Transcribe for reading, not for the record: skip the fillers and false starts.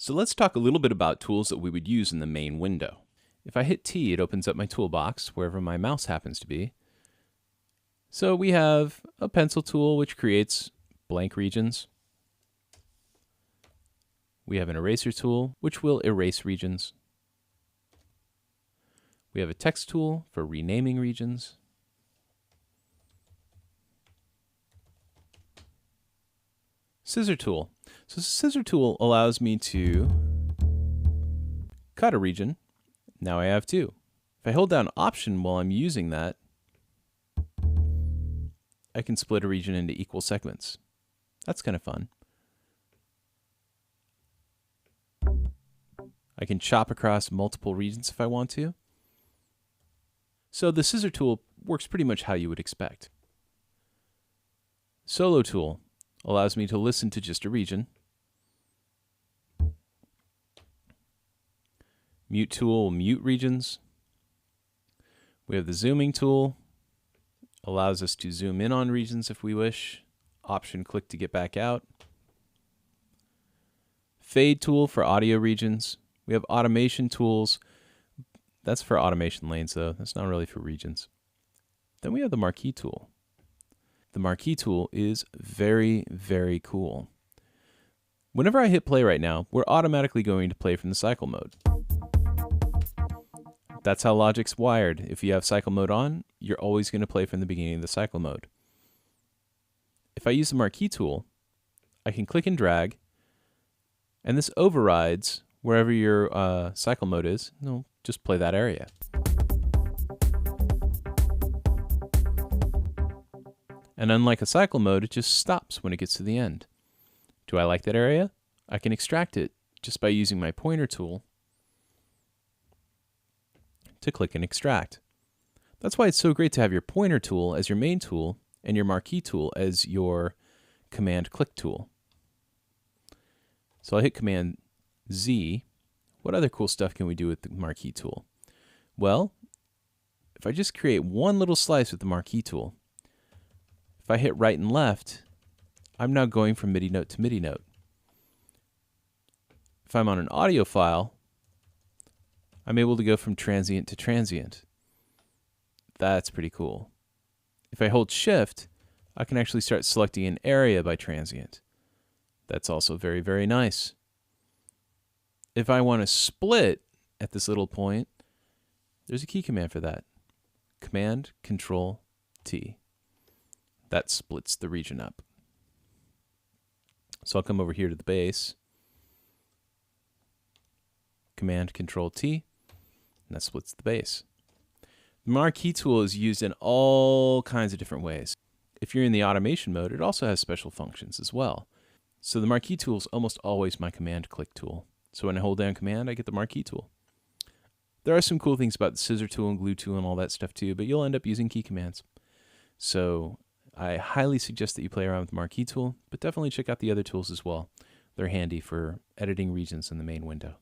So let's talk a little bit about tools that we would use in the main window. If I hit T, it opens up my toolbox wherever my mouse happens to be. So we have a pencil tool which creates blank regions. We have an eraser tool which will erase regions. We have a text tool for renaming regions. Scissor tool. So the scissor tool allows me to cut a region. Now I have two. If I hold down Option while I'm using that, I can split a region into equal segments. That's kind of fun. I can chop across multiple regions if I want to. So the scissor tool works pretty much how you would expect. Solo tool allows me to listen to just a region. Mute tool will mute regions. We have the zooming tool, allows us to zoom in on regions if we wish. Option click to get back out. Fade tool for audio regions. We have automation tools. That's for automation lanes though. That's not really for regions. Then we have the marquee tool. The marquee tool is very, very cool. Whenever I hit play right now, we're automatically going to play from the cycle mode. That's how Logic's wired. If you have cycle mode on, you're always going to play from the beginning of the cycle mode. If I use the marquee tool, I can click and drag, and this overrides wherever your cycle mode is. No, just play that area. And unlike a cycle mode, it just stops when it gets to the end. Do I like that area? I can extract it just by using my pointer tool to click and extract. That's why it's so great to have your pointer tool as your main tool and your marquee tool as your command click tool. So I'll hit Command Z. What other cool stuff can we do with the marquee tool? Well, if I just create one little slice with the marquee tool, if I hit right and left, I'm now going from MIDI note to MIDI note. If I'm on an audio file, I'm able to go from transient to transient. That's pretty cool. If I hold Shift, I can actually start selecting an area by transient. That's also very, very nice. If I want to split at this little point, there's a key command for that. Command Control T. That splits the region up. So I'll come over here to the bass. Command Control T. And that splits the bass. The marquee tool is used in all kinds of different ways. If you're in the automation mode, it also has special functions as well. So the marquee tool is almost always my command click tool. So when I hold down command, I get the marquee tool. There are some cool things about the scissor tool and glue tool and all that stuff too, but you'll end up using key commands. So I highly suggest that you play around with the marquee tool, but definitely check out the other tools as well. They're handy for editing regions in the main window.